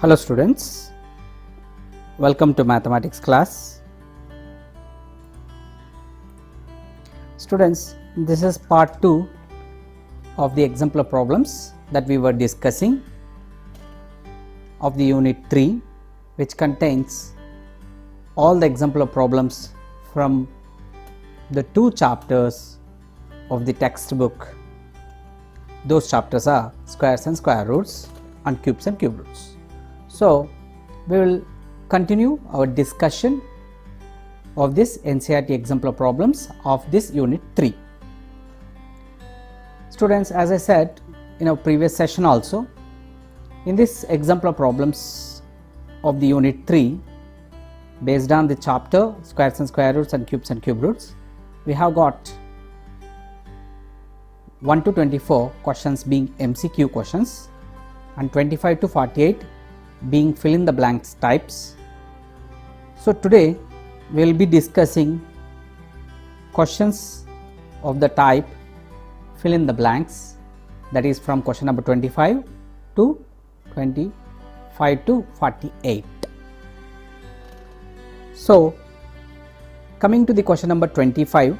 Hello students, welcome to mathematics class. Students, this is part 2 of the exemplar problems that we were discussing of the unit 3, which contains all the exemplar problems from the 2 chapters of the textbook. Those chapters are squares and square roots and cubes and cube roots. So, we will continue our discussion of this NCERT exemplar problems of this unit 3. Students, as I said in our previous session also, in this exemplar problems of the unit 3, based on the chapter squares and square roots and cube roots, we have got 1 to 24 questions being MCQ questions and 25 to 48 being fill in the blanks types. So today we will be discussing questions of the type fill in the blanks, that is from question number 25 to 48. So coming to the question number 25,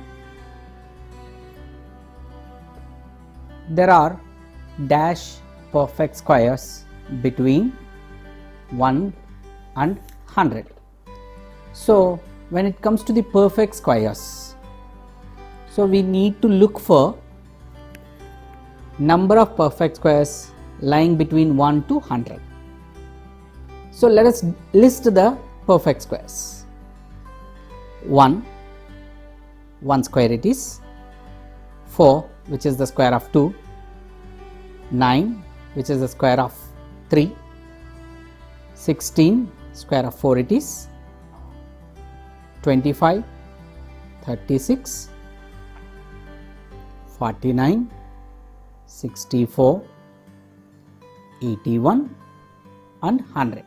there are dash perfect squares between 1 and 100. So when it comes to the perfect squares, so we need to look for number of perfect squares lying between 1 to 100. So let us list the perfect squares. 1 square it is, 4 which is the square of 2, 9 which is the square of 3, 16 square of 4 it is, 25, 36, 49, 64, 81 and 100.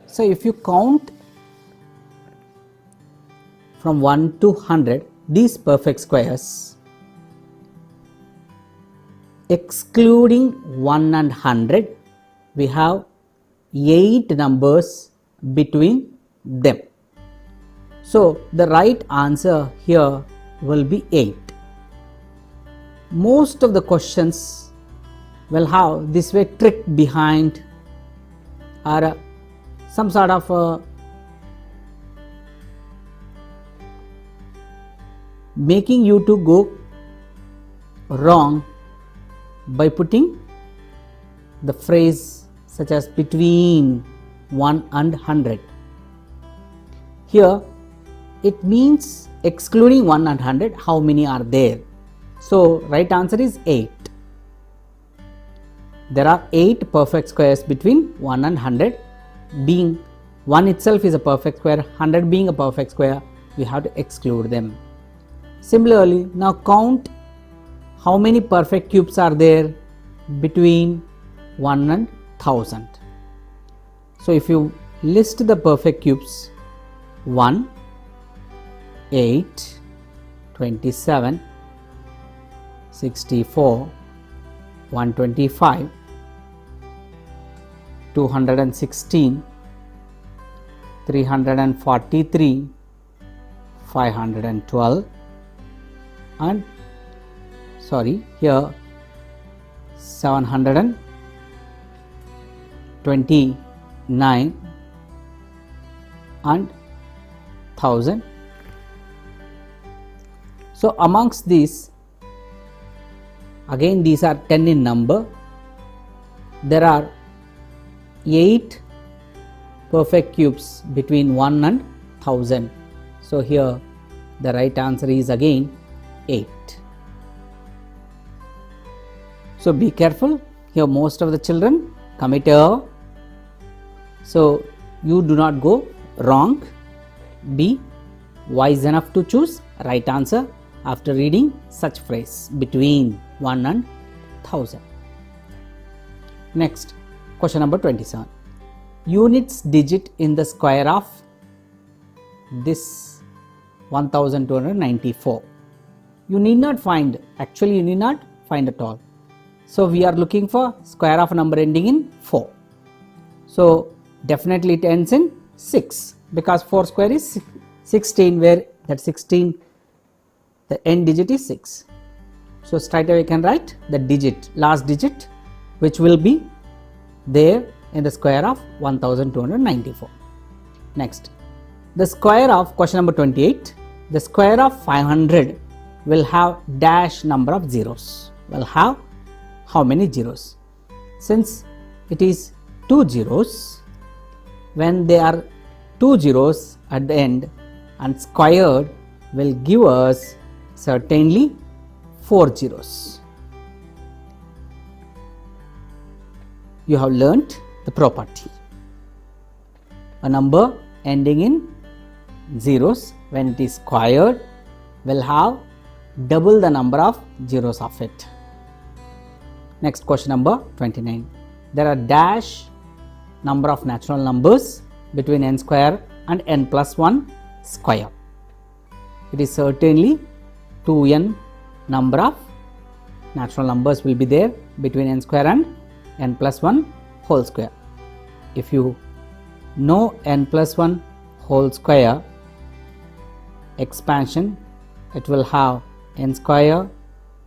So if you count from 1 to 100 these perfect squares, excluding 1 and 100, we have 8 numbers between them. So the right answer here will be 8. Most of the questions will have this way trick behind, or some sort of making you to go wrong by putting the phrase such as between 1 and 100. Here it means excluding 1 and 100, how many are there? So right answer is 8. There are 8 perfect squares between 1 and 100, being 1 itself is a perfect square, 100 being a perfect square, we have to exclude them. Similarly, now count how many perfect cubes are there between 1 and 1000. So if you list the perfect cubes, 1, 8, 27, 64, 125, 216, 343, 512 and here 729 and 1000. So amongst these, again these are 10 in number, there are 8 perfect cubes between 1 and 1000. So here the right answer is again 8. So be careful, here most of the children commit error. So you do not go wrong, be wise enough to choose right answer after reading such phrase between 1 and 1000. Next, question number 27. Units digit in the square of this 1294. You need not find, actually you need not find at all. So we are looking for square of a number ending in 4. So definitely it ends in 6 because 4 square is 16, where that 16 the end digit is 6. So straight away we can write the digit, last digit, which will be there in the square of 1294. Next, the square of question number 28, the square of 500 will have dash number of zeros, will have how many zeros? Since it is 2 zeros, when there are 2 zeros at the end and squared will give us certainly 4 zeros. You have learnt the property. A number ending in zeros, when it is squared, will have double the number of zeros of it. Next, question number 29. There are dash number of natural numbers between n square and n plus 1 square. It is certainly 2n number of natural numbers will be there between n square and n plus 1 whole square. If you know n plus 1 whole square expansion, it will have n square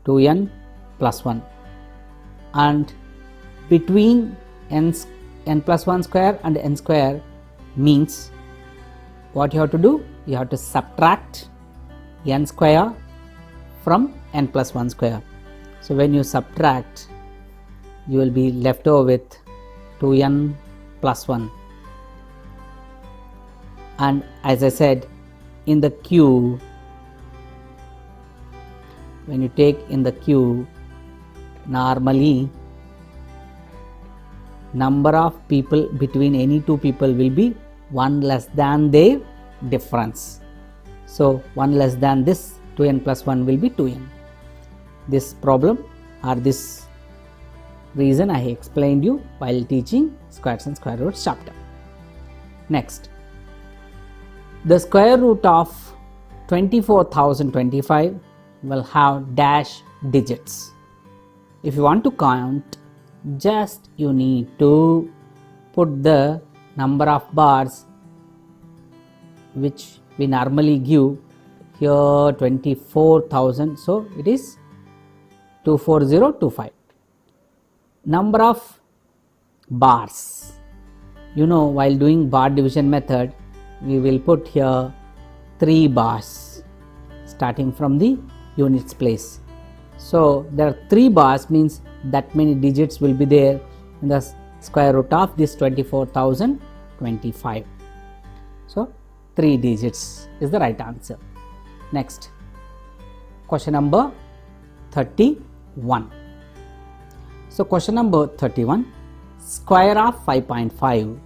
2n plus 1, and between n plus 1 square and n square means what you have to do? You have to subtract n square from n plus 1 square. So when you subtract, you will be left over with 2n plus 1. And as I said, in the cube, when you take in the cube, normally number of people between any two people will be 1 less than their difference. So 1 less than this 2n plus 1 will be 2n. This problem or this reason I explained you while teaching squares and square roots chapter. Next, the square root of 24,025 will have dash digits. If you want to count, just you need to put the number of bars which we normally give here, 24,000, so it is 24025. Number of bars, you know, while doing bar division method, we will put here 3 bars starting from the units place. So there are 3 bars means that many digits will be there in the square root of this 24,025. So 3 digits is the right answer. Next, question number 31. So question number 31, square of 5.5.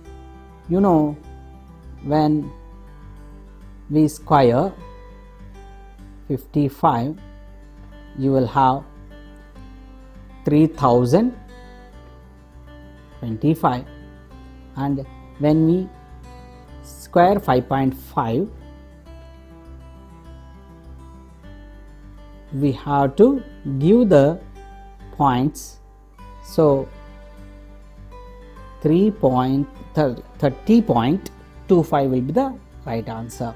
You know, when we square 55, you will have 3025, and when we square 5.5, we have to give the points. So 30.25 will be the right answer.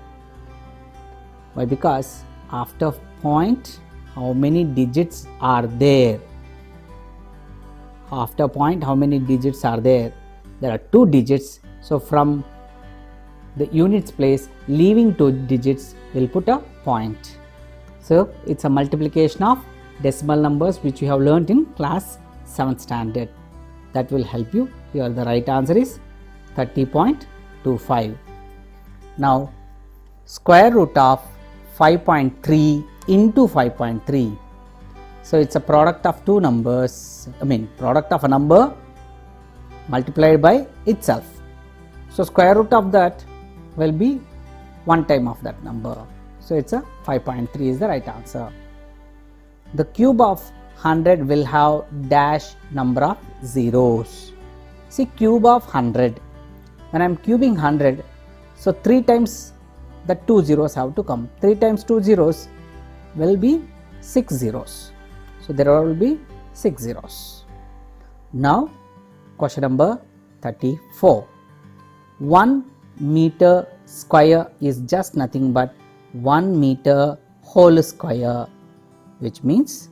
Why? Because after point, how many digits are there? After point, how many digits are there? There are 2 digits. So from the units place, leaving 2 digits, we'll put a point. So it's a multiplication of decimal numbers which you have learnt in class 7th standard. That will help you. Here the right answer is 30.25. Now square root of 5.3 into 5.3. So it's a product of 2 numbers, product of a number multiplied by itself. So square root of that will be 1 time of that number. So it's a 5.3 is the right answer. The cube of 100 will have dash number of zeros. See, cube of 100. When I am cubing 100, so 3 times the 2 zeros have to come. 3 times 2 zeros will be 6 zeros. So there will be 6 zeros. Now question number 34. 1 meter square is just nothing but 1 meter whole square, which means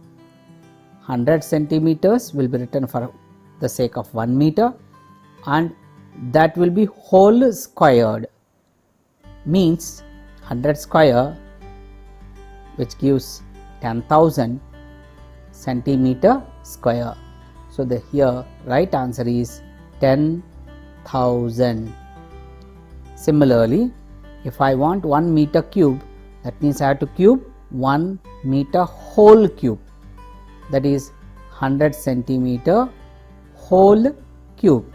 100 centimeters will be written for the sake of 1 meter, and that will be whole squared, means 100 square, which gives 10,000 centimeter square. So the here right answer is 10,000. Similarly, if I want 1 meter cube, that means I have to cube 1 meter whole cube, that is 100 centimeter whole cube.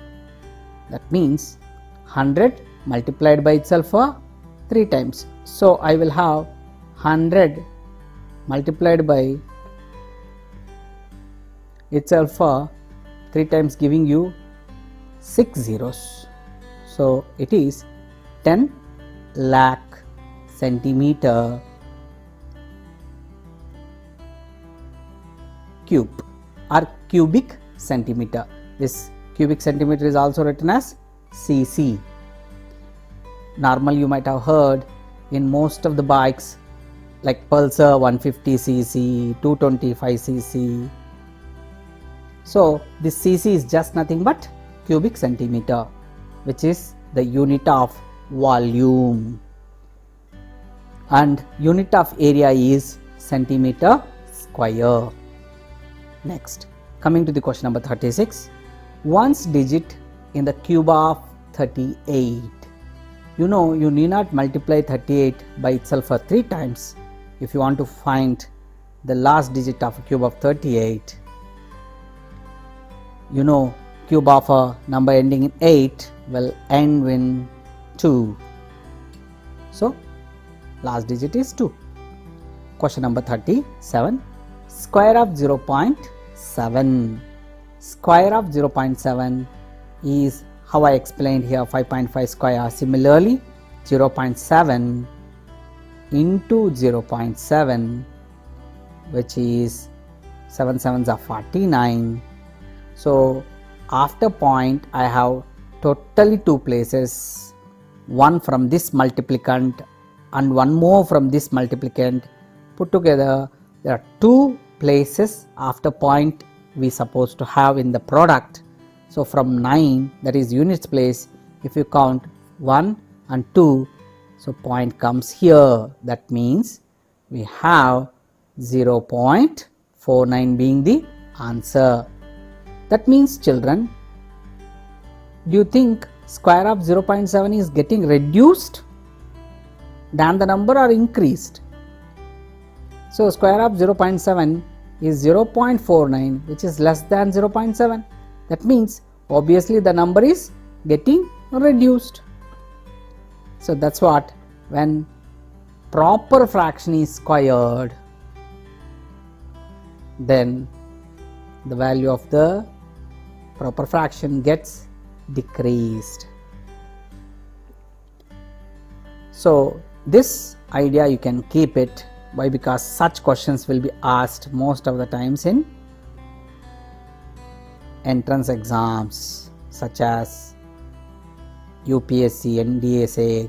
That means 100 multiplied by itself for 3 times. So I will have 100 multiplied by itself for 3 times, giving you 6 zeros. So it is 10 lakh centimeter cube or cubic centimeter. This cubic centimeter is also written as cc. Normal, you might have heard in most of the bikes like Pulsar 150cc, 225cc. So this cc is just nothing but cubic centimeter, which is the unit of volume, and unit of area is centimeter square. Next, coming to the question number 36. One's digit in the cube of 38. You know, you need not multiply 38 by itself for 3 times if you want to find the last digit of a cube of 38. You know, cube of a number ending in 8 will end in 2. So last digit is 2. Question number 37. Square of 0.7. Square of 0.7 is how I explained here, 5.5 square. Similarly, 0.7 into 0.7, which is 7 sevens are 49. So after point I have totally 2 places, one from this multiplicand and one more from this multiplicand. Put together there are 2 places after point we supposed to have in the product. So from 9, that is units place, if you count 1 and 2, so point comes here. That means we have 0.49 being the answer. That means, children, do you think square of 0.7 is getting reduced than the number or increased? So square of 0.7 is 0.49, which is less than 0.7. That means obviously the number is getting reduced. So that's what, when proper fraction is squared, then the value of the proper fraction gets decreased. So this idea you can keep it. Why? Because such questions will be asked most of the times in entrance exams such as UPSC, NDSA,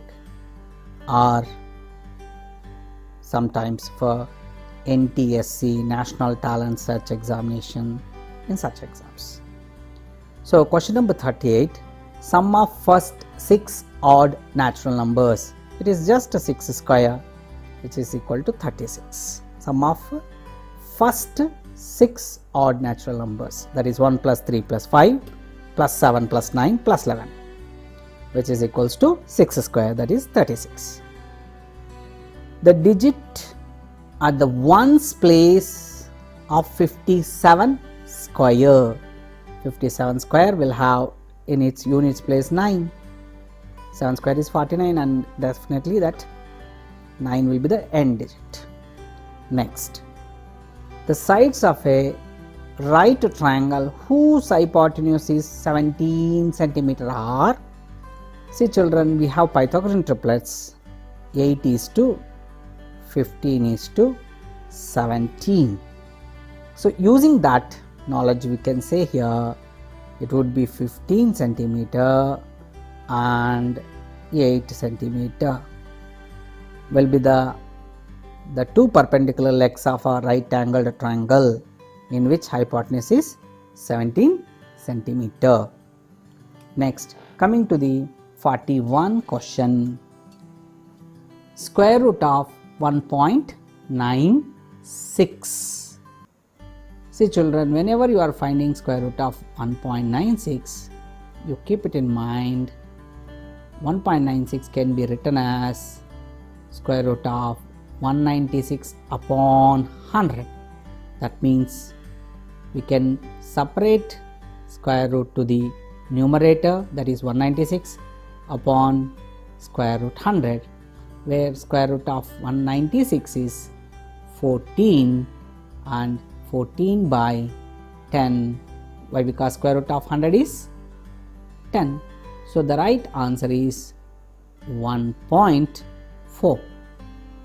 or sometimes for NTSC, National Talent Search Examination, in such exams. So question number 38, sum of first 6 odd natural numbers. It is just a 6 square, which is equal to 36. Sum of first 6 odd natural numbers, that is 1 plus 3 plus 5 plus 7 plus 9 plus 11, which is equals to 6 square, that is 36. The digit at the ones place of 57 square. 57 square will have in its units place 9. 7 square is 49, and definitely that 9 will be the end digit. Next, the sides of a right triangle whose hypotenuse is 17 centimeter are, see children, we have Pythagorean triplets, 8 is to 15 is to 17. So using that knowledge we can say here it would be 15 centimeter and 8 centimeter will be the two perpendicular legs of a right angled triangle in which hypotenuse is 17 centimeter. Next, coming to the 41 question, square root of 1.96. See children, whenever you are finding square root of 1.96, you keep it in mind 1.96 can be written as square root of 196 upon 100. That means we can separate square root to the numerator, that is 196 upon square root 100, where square root of 196 is 14 and 14 by 10. Why? Because square root of 100 is 10. So the right answer is 1.4.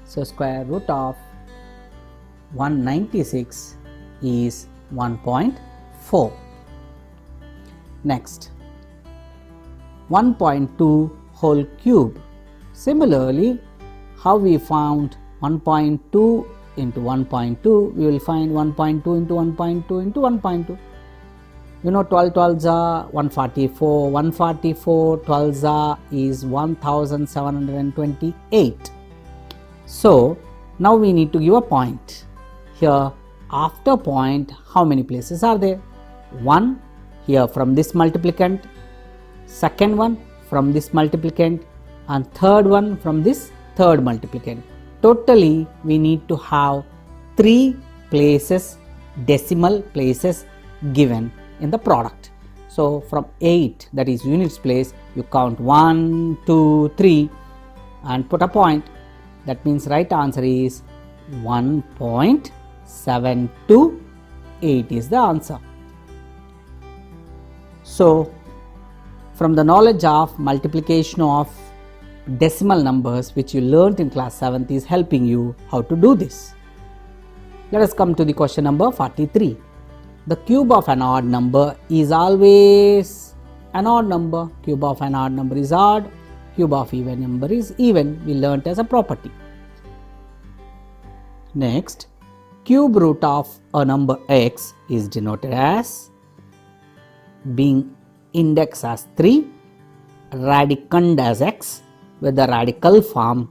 So square root of 196 is 1.4. Next, 1.2 whole cube. Similarly, how we found 1.2 into 1.2, we will find 1.2 into 1.2 into 1.2. You know 12 12s are 144, 144 12s are is 1728. So now we need to give a point. Here after point, how many places are there? 1 here from this multiplicand, second one from this multiplicand, and third one from this third multiplicand. Totally we need to have 3 places, decimal places given in the product. So from 8, that is units place, you count 1, 2, 3 and put a point. That means right answer is 1.728 is the answer. So from the knowledge of multiplication of decimal numbers which you learnt in class 7th is helping you how to do this. Let us come to the question number 43. The cube of an odd number is always an odd number. Cube of an odd number is odd. Cube of even number is even. We learnt as a property. Next, cube root of a number x is denoted as being index as 3, radicand as x, with the radical form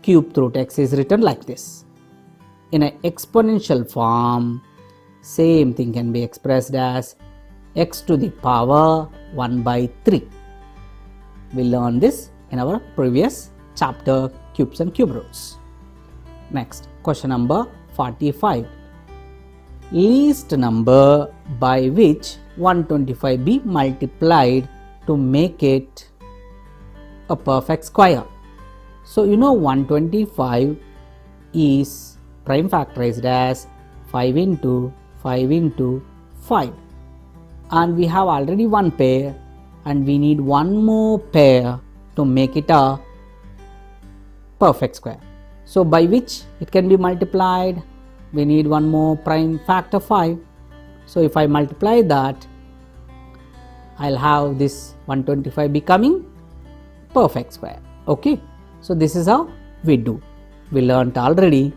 cube root x is written like this. In an exponential form, same thing can be expressed as x to the power 1 by 3. We learned this in our previous chapter, cubes and cube roots. Next, question number 45. Least number by which 125 be multiplied to make it a perfect square. So you know 125 is prime factorized as 5 into 5 into 5, and we have already one pair and we need one more pair to make it a perfect square. So by which it can be multiplied, we need one more prime factor 5. So if I multiply that, I'll have this 125 becoming perfect square. Okay, so this is how we do. We learnt already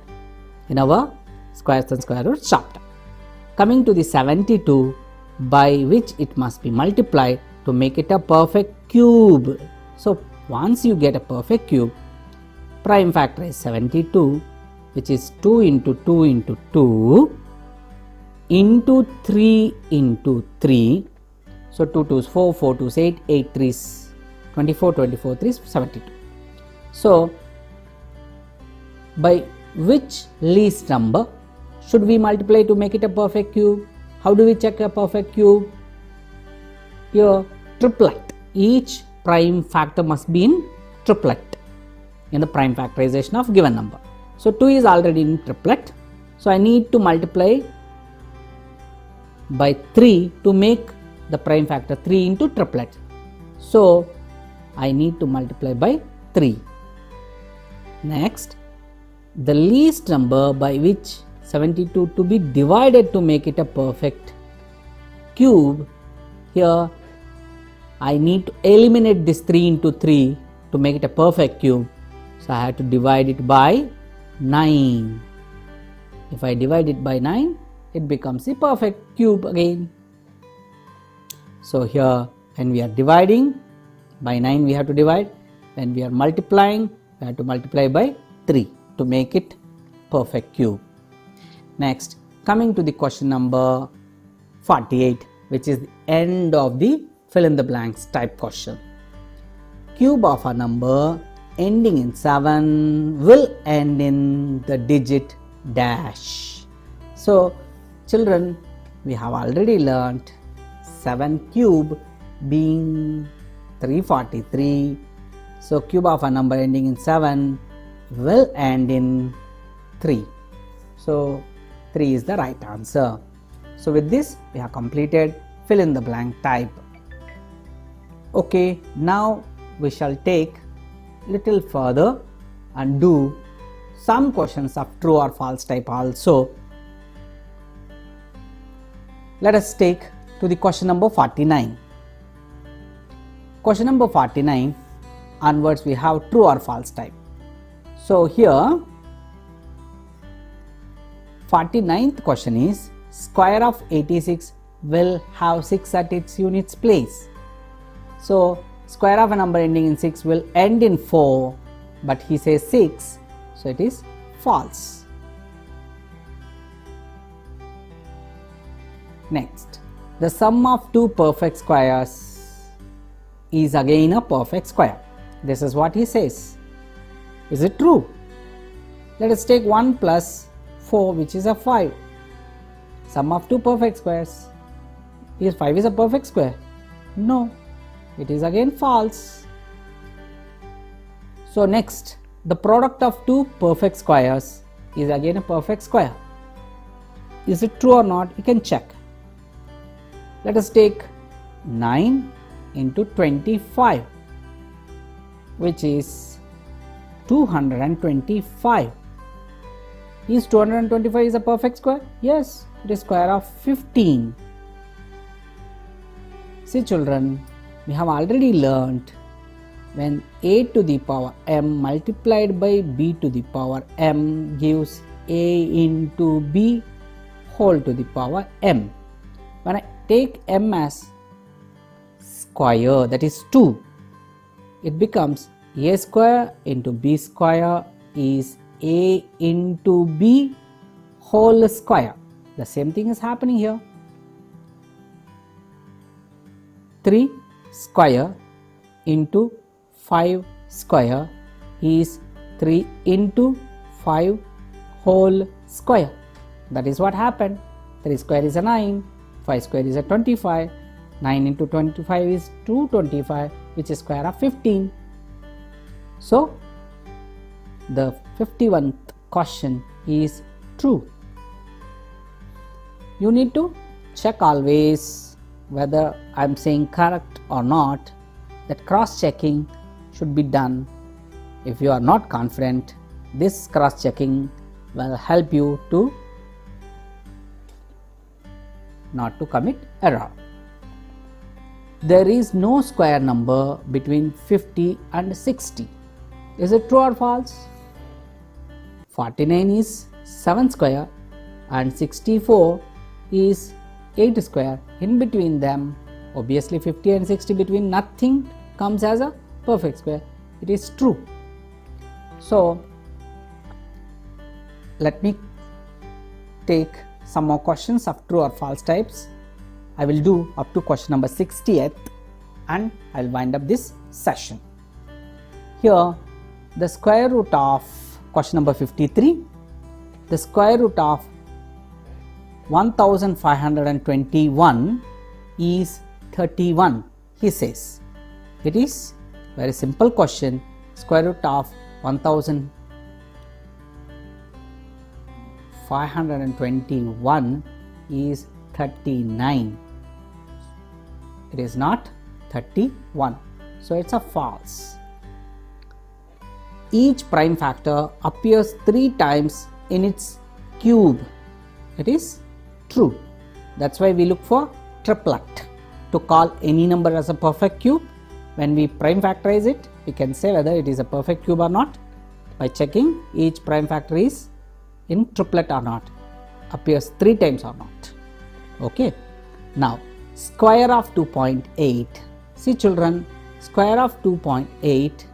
in our squares and square roots chapter. Coming to the 72, by which it must be multiplied to make it a perfect cube. So once you get a perfect cube, prime factor is 72, which is 2 into 2 into 2 into 3 into 3. So 2 2s 4, 4 2s 8, 8 3s 24, 24 3s 72. So by which least number should we multiply to make it a perfect cube? How do we check a perfect cube? Here, triplet. Each prime factor must be in triplet in the prime factorization of given number. So 2 is already in triplet. So I need to multiply by 3 to make the prime factor 3 into triplet. So I need to multiply by 3. Next, the least number by which 72 to be divided to make it a perfect cube here I need to eliminate this 3 into 3 to make it a perfect cube. So I have to divide it by 9. If I divide it by 9, it becomes a perfect cube again. So here when we are dividing by 9, we have to divide. When we are multiplying, we have to multiply by 3 to make it perfect cube. Next, coming to the question number 48, which is the end of the fill in the blanks type question. Cube of a number ending in 7 will end in the digit dash. So children, we have already learnt 7 cube being 343. So cube of a number ending in 7 will end in 3. So 3 is the right answer. So with this we have completed fill in the blank type. Okay, now we shall take little further and do some questions of true or false type also. Let us take to the question number 49. Question number 49 onwards we have true or false type. So here 49th question is square of 86 will have 6 at its units place. So square of a number ending in 6 will end in 4, but he says 6, so it is false. Next, the sum of two perfect squares is again a perfect square. This is what he says. Is it true? Let us take 1 plus 4, which is a 5. Sum of two perfect squares. Is 5 is a perfect square? No, it is again false. So next, the product of two perfect squares is again a perfect square. Is it true or not? You can check. Let us take 9 into 25, which is 225. Is 225 is a perfect square? Yes, it is square of 15. See children, we have already learnt when a to the power m multiplied by b to the power m gives a into b whole to the power m. When I take m as square, that is 2, it becomes a square into b square is a into b whole square. The same thing is happening here. 3 square into 5 square is 3 into 5 whole square. That is what happened. 3 square is a 9, 5 square is a 25, 9 into 25 is 225, which is square of 15. So the 51st question is true. You need to check always whether I am saying correct or not. That cross checking should be done. If you are not confident, this cross checking will help you to not to commit error. There is no square number between 50 and 60. Is it true or false? 49 is 7 square and 64 is 8 square. In between them, obviously 50 and 60 between, nothing comes as a perfect square. It is true. So let me take some more questions of true or false types. I will do up to question number 60th and I will wind up this session. Here the square root of question number 53, the square root of 1521 is 31, he says. It is very simple question. Square root of 1521 is 39. It is not 31. So it's a false. Each prime factor appears 3 times in its cube. It is true. That's why we look for triplet. to call any number as a perfect cube. When we prime factorize it, we can say whether it is a perfect cube or not by checking each prime factor is in triplet or not, appears 3 times or not. Okay. Now square of 2.8. See children, square of 2.8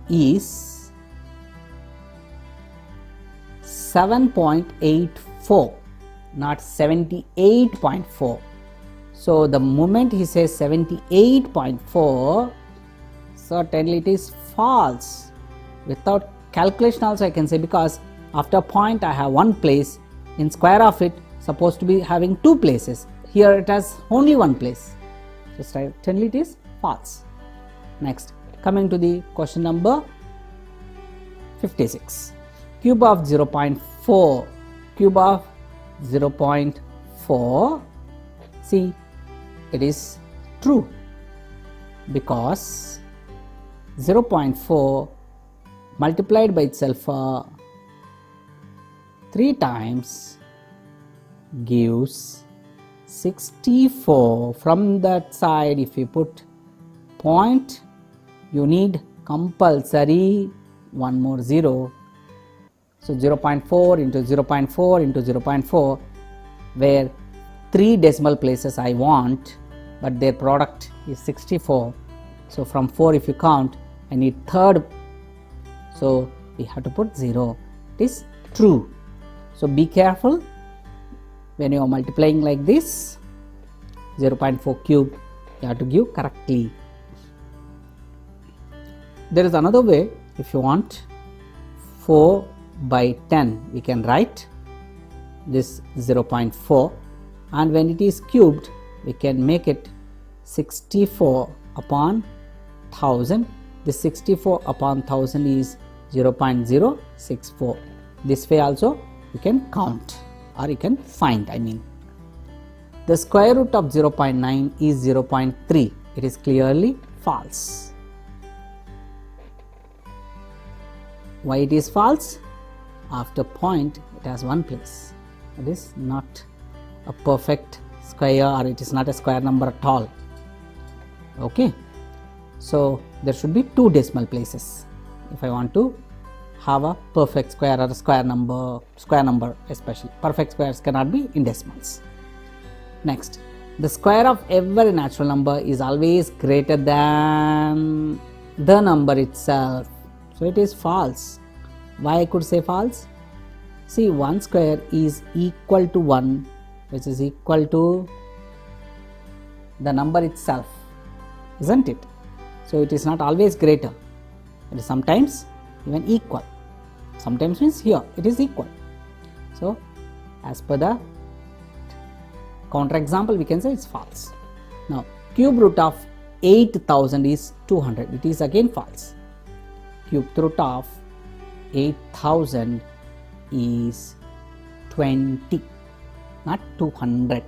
is 7.84, not 78.4. So the moment he says 78.4, certainly it is false. Without calculation also I can say, because after point I have one place, in square of it supposed to be having 2 places, here it has only 1 place, so certainly it is false. Next, coming to the question number 56. Cube of 0.4, cube of 0.4, see it is true because 0.4 multiplied by itself 3 times gives 64. From that side, if you put point, you need compulsory one more 0. So 0.4 into 0.4 into 0.4, where 3 decimal places I want, but their product is 64. So from 4 if you count, I need third, so we have to put 0. It is true. So be careful when you are multiplying like this. 0.4 cube you have to give correctly. There is another way. If you want 4 by 10, we can write this 0.4, and when it is cubed we can make it 64 upon 1000. This 64 upon 1000 is 0.064. This way also you can count, or you can find, I mean. The square root of 0.9 is 0.3. It is clearly false. Why it is false? After point it has 1 place. It is not a perfect square, or it is not a square number at all. Okay. So there should be 2 decimal places if I want to have a perfect square or a square number especially. Perfect squares cannot be in decimals. Next, the square of every natural number is always greater than the number itself. So it is false. Why I could say false? See, 1 square is equal to 1, which is equal to the number itself, isn't it? So it is not always greater. It is sometimes even equal. Sometimes means here it is equal. So as per the counter example we can say it's false. Now cube root of 8000 is 200. It is again false. Cube root of 8000 is 20, not 200.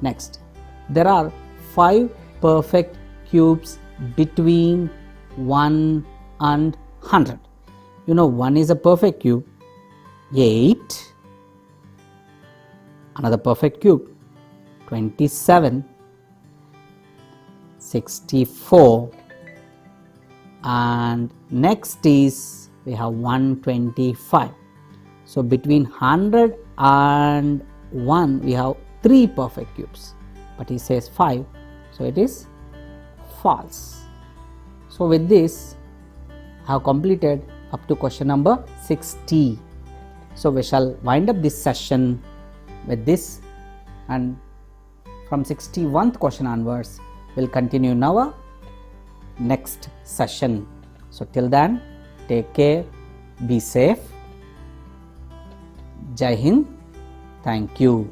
Next, there are 5 perfect cubes between 1 and 100. You know, 1 is a perfect cube, 8, another perfect cube, 27, 64, and next is we have 125. So between 100 and 1 we have 3 perfect cubes, but he says 5, so it is false. So with this I have completed up to question number 60. So we shall wind up this session with this, and from 61st question onwards we'll continue in our next session. So till then, take care, be safe. Jai Hind. Thank you.